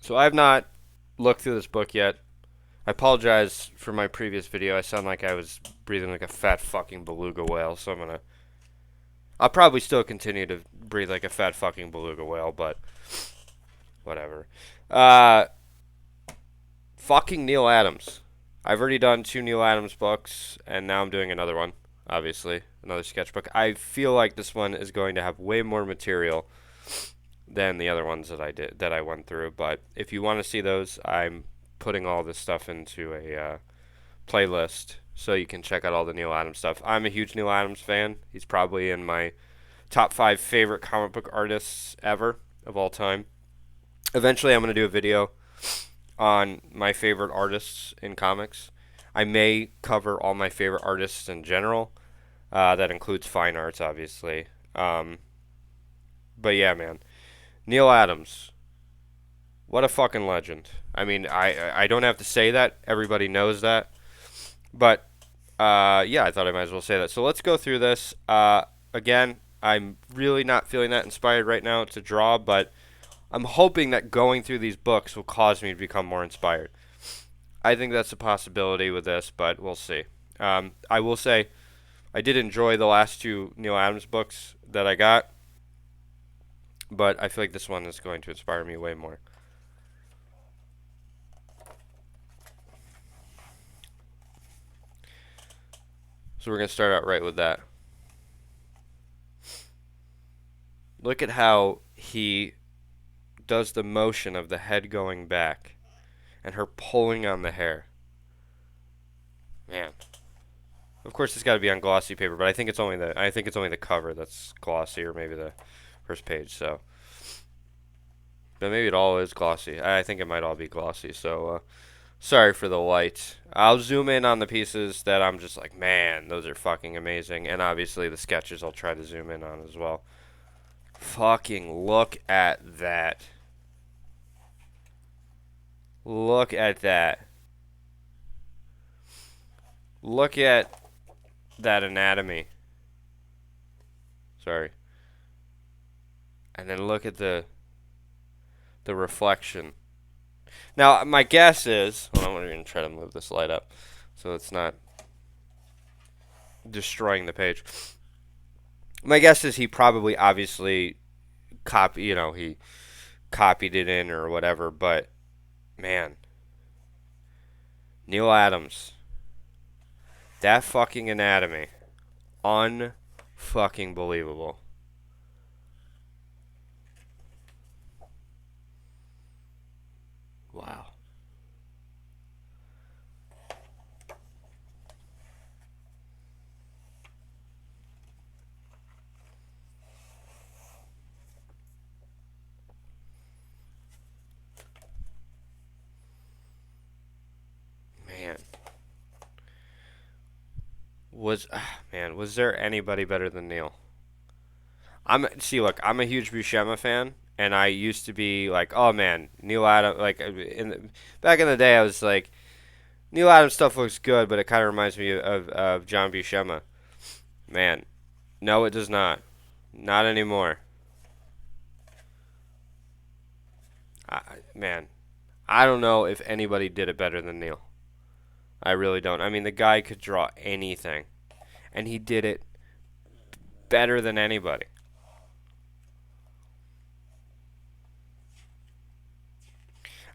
So I have not looked through this book yet. I apologize for my previous video. I sound like I was breathing like a fat fucking beluga whale, so I'll probably still continue to breathe like a fat fucking beluga whale, but whatever. Uh, fucking Neal Adams. I've already done 2 Neal Adams books, and now I'm doing another one, obviously. Another sketchbook. I feel like this one is going to have way more material than the other ones that I went through. But if you want to see those, I'm putting all this stuff into a playlist so you can check out all the Neal Adams stuff. I'm a huge Neal Adams fan. He's probably in my top 5 favorite comic book artists ever of all time. Eventually, I'm going to do a video on my favorite artists in comics. I may cover all my favorite artists in general. That includes fine arts, obviously. But yeah, man. Neal Adams. What a fucking legend. I mean, I don't have to say that. Everybody knows that. But, yeah, I thought I might as well say that. So let's go through this. Again, I'm really not feeling that inspired right now to draw, but I'm hoping that going through these books will cause me to become more inspired. I think that's a possibility with this, but we'll see. I will say I did enjoy the last 2 Neal Adams books that I got, but I feel like this one is going to inspire me way more. So we're going to start out right with that. Look at how he does the motion of the head going back and her pulling on the hair. Man. Of course it's got to be on glossy paper, but I think it's only the cover that's glossy, or maybe the first page, so but maybe it all is glossy. I think it might all be glossy, so sorry for the light. I'll zoom in on the pieces that I'm just like, man, those are fucking amazing. And obviously the sketches I'll try to zoom in on as well. Fucking look at that. Look at that. Look at that anatomy. Sorry. And then look at the reflection. Now, my guess is, well, I'm going to try to move this light up so it's not destroying the page. My guess is he probably obviously he copied it in or whatever, but man, Neal Adams, that fucking anatomy, unfucking believable. Wow. Man. Was there anybody better than Neal? Look, I'm a huge Buscema fan, and I used to be like, oh man, Neal Adams. Like back in the day, I was like, Neal Adams stuff looks good, but it kind of reminds me of John Buscema. Man, no, it does not. Not anymore. Man, I don't know if anybody did it better than Neal. I really don't. I mean, the guy could draw anything, and he did it better than anybody.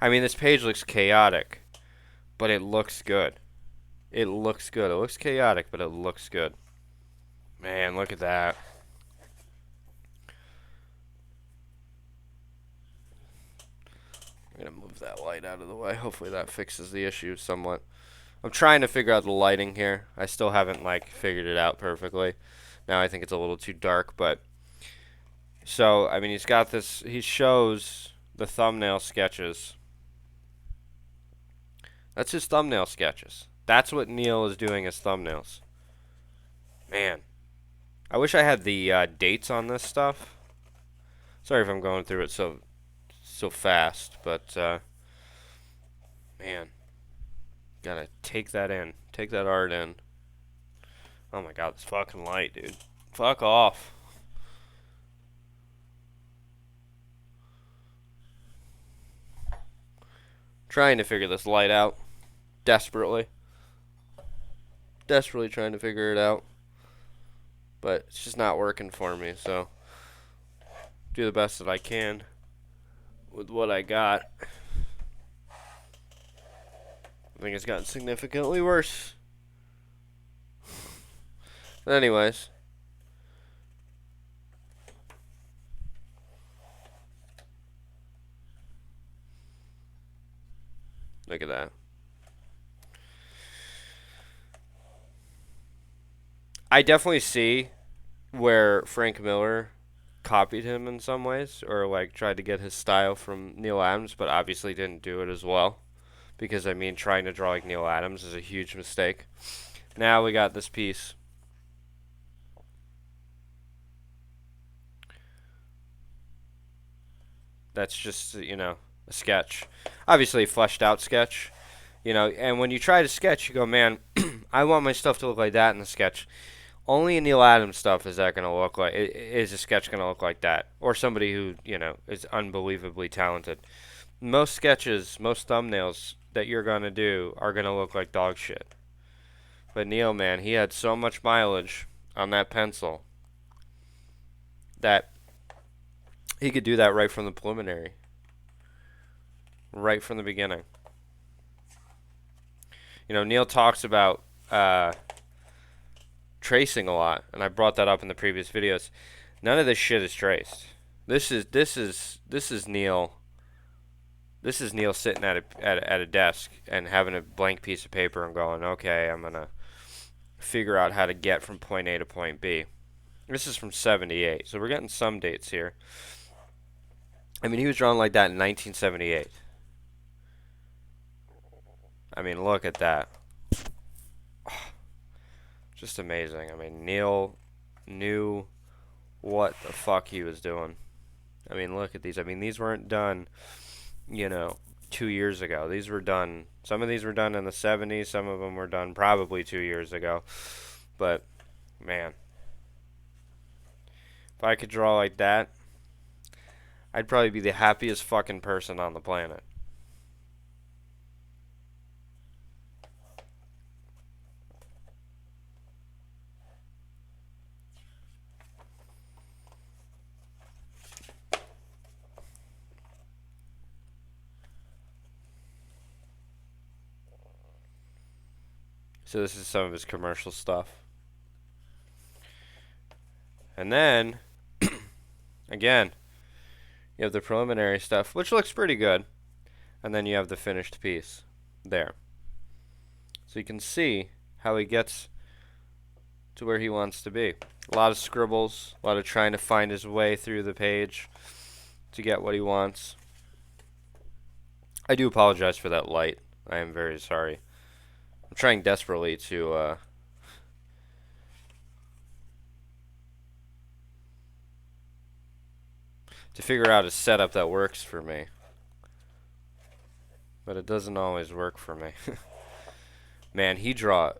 I mean, this page looks chaotic, but it looks good. It looks good. It looks chaotic, but it looks good. Man, look at that. I'm going to move that light out of the way. Hopefully that fixes the issue somewhat. I'm trying to figure out the lighting here. I still haven't, figured it out perfectly. Now I think it's a little too dark, but... So, I mean, he's got this... He shows the thumbnail sketches. That's his thumbnail sketches. That's what Neal is doing as thumbnails. Man. I wish I had the dates on this stuff. Sorry if I'm going through it so fast, but man, gotta take that in, take that art in. Oh my god, this fucking light, dude. Fuck off. Trying to figure this light out. Desperately. Desperately trying to figure it out. But it's just not working for me, so do the best that I can with what I got. I think it's gotten significantly worse. But anyways. Look at that. I definitely see where Frank Miller copied him in some ways, or like tried to get his style from Neal Adams, but obviously didn't do it as well. Because I mean, trying to draw like Neal Adams is a huge mistake. Now we got this piece. That's just, you know, a sketch. Obviously a fleshed out sketch. You know, and when you try to sketch, you go, man, I want my stuff to look like that in the sketch. Only in Neal Adams stuff is that going to look like, is a sketch going to look like that. Or somebody who, you know, is unbelievably talented. Most sketches, most thumbnails that you're going to do are going to look like dog shit. But Neal, man, he had so much mileage on that pencil that he could do that right from the preliminary. Right from the beginning. You know, Neal talks about tracing a lot, and I brought that up in the previous videos. None of this shit is traced. This is Neal. This is Neal sitting at a desk and having a blank piece of paper and going, okay, I'm gonna figure out how to get from point A to point B. This is from '78, so we're getting some dates here. I mean, he was drawing like that in 1978. I mean, look at that. Just amazing. I mean, Neal knew what the fuck he was doing. I mean, look at these. I mean, these weren't done, you know, 2 years ago. These were done, some of these were done in the 70s. Some of them were done probably 2 years ago. But, man, if I could draw like that, I'd probably be the happiest fucking person on the planet. So this is some of his commercial stuff. And then, again, you have the preliminary stuff, which looks pretty good. And then you have the finished piece there. So you can see how he gets to where he wants to be. A lot of scribbles, a lot of trying to find his way through the page to get what he wants. I do apologize for that light. I am very sorry. I'm trying desperately to figure out a setup that works for me. But it doesn't always work for me. Man, he drew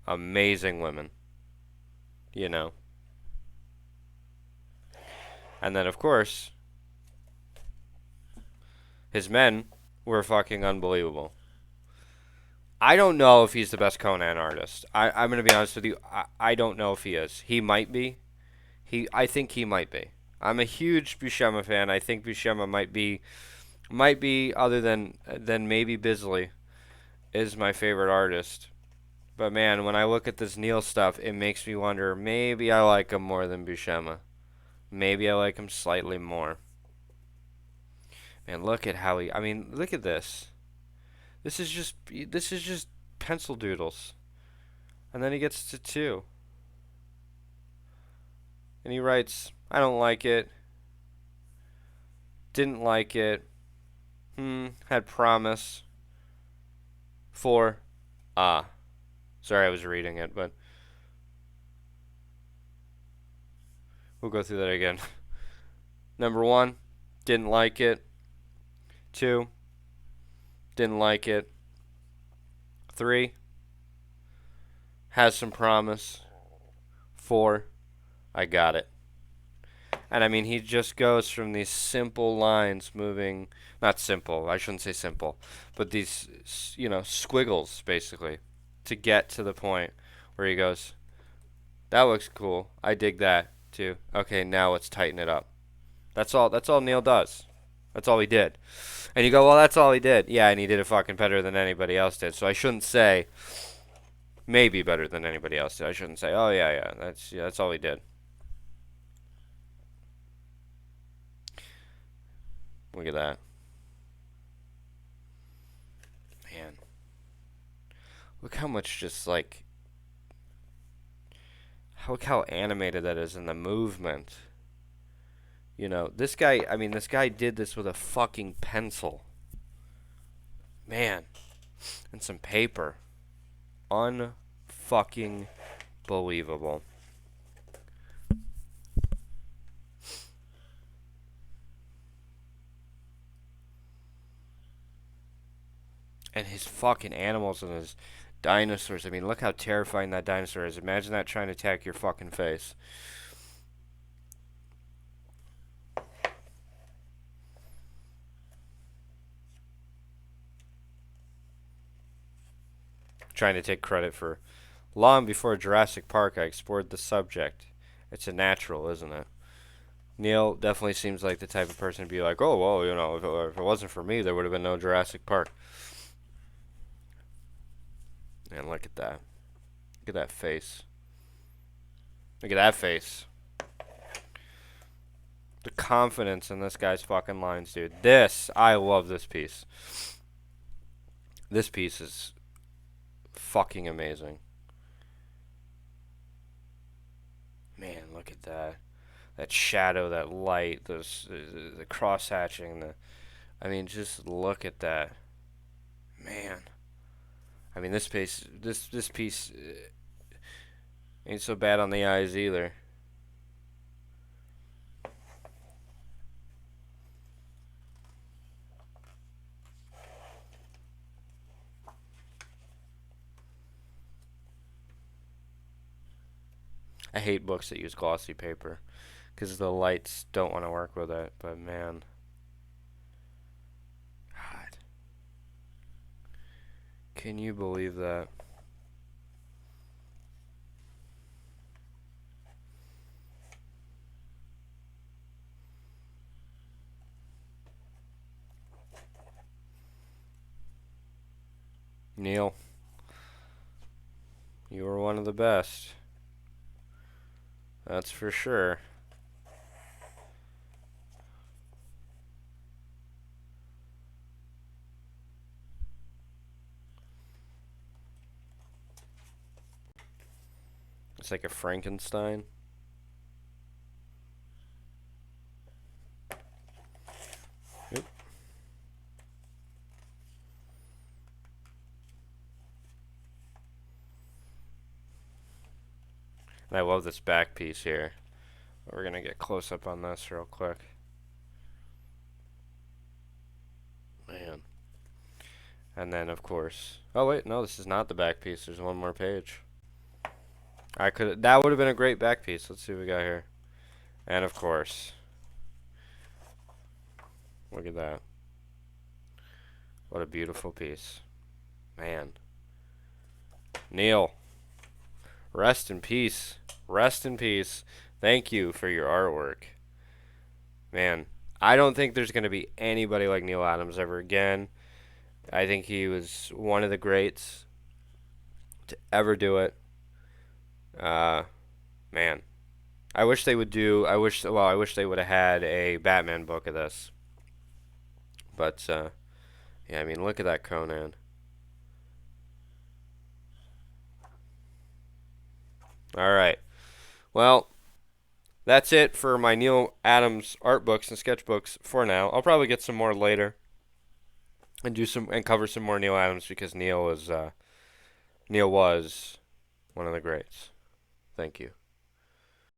amazing women. You know. And then, of course, his men were fucking unbelievable. I don't know if he's the best Conan artist. I'm going to be honest with you. I don't know if he is. He might be. I think he might be. I'm a huge Buscema fan. I think Buscema might be other than maybe Bisley is my favorite artist. But man, when I look at this Neal stuff, it makes me wonder, maybe I like him more than Buscema. Maybe I like him slightly more. Man, look at how I mean, look at this. This is just pencil doodles. And then he gets to 2. And he writes, I don't like it. Didn't like it. Had promise. 4. Sorry, I was reading it, but we'll go through that again. Number 1, didn't like it. 2, didn't like it. 3, has some promise. 4, I got it. And I mean, he just goes from these simple lines moving, not simple, I shouldn't say simple, but these, squiggles basically to get to the point where he goes, that looks cool. I dig that too. Okay, now let's tighten it up. That's all Neal does. That's all he did. And you go, well, that's all he did. Yeah, and he did it fucking better than anybody else did. So I shouldn't say maybe better than anybody else did. I shouldn't say, oh yeah, that's all he did. Look at that. Man. Look how much just like look how animated that is in the movement. This guy did this with a fucking pencil. Man. And some paper. Unfucking believable. And his fucking animals and his dinosaurs. I mean, look how terrifying that dinosaur is. Imagine that trying to attack your fucking face. Trying to take credit for long before Jurassic Park, I explored the subject. It's a natural, isn't it? Neal definitely seems like the type of person to be like, oh, well, if it wasn't for me, there would have been no Jurassic Park. And look at that. Look at that face. Look at that face. The confidence in this guy's fucking lines, dude. I love this piece. This piece is fucking amazing. Man, look at that. That shadow, that light, the cross hatching, just look at that. Man. I mean, this piece ain't so bad on the eyes either. I hate books that use glossy paper because the lights don't want to work with it, but man. God. Can you believe that? Neal, you were one of the best. That's for sure. It's like a Frankenstein. Yep. And I love this back piece here. We're going to get close up on this real quick. Man. And then, of course... Oh, wait. No, this is not the back piece. There's one more page. That would have been a great back piece. Let's see what we got here. And, of course... Look at that. What a beautiful piece. Man. Neal. Rest in peace. Rest in peace. Thank you for your artwork. Man, I don't think there's going to be anybody like Neal Adams ever again. I think he was one of the greats to ever do it. Man. I wish they would I wish they would have had a Batman book of this. But, yeah, I mean, look at that Conan. Alright. Well, that's it for my Neal Adams art books and sketchbooks for now. I'll probably get some more later and cover some more Neal Adams because Neal was one of the greats. Thank you.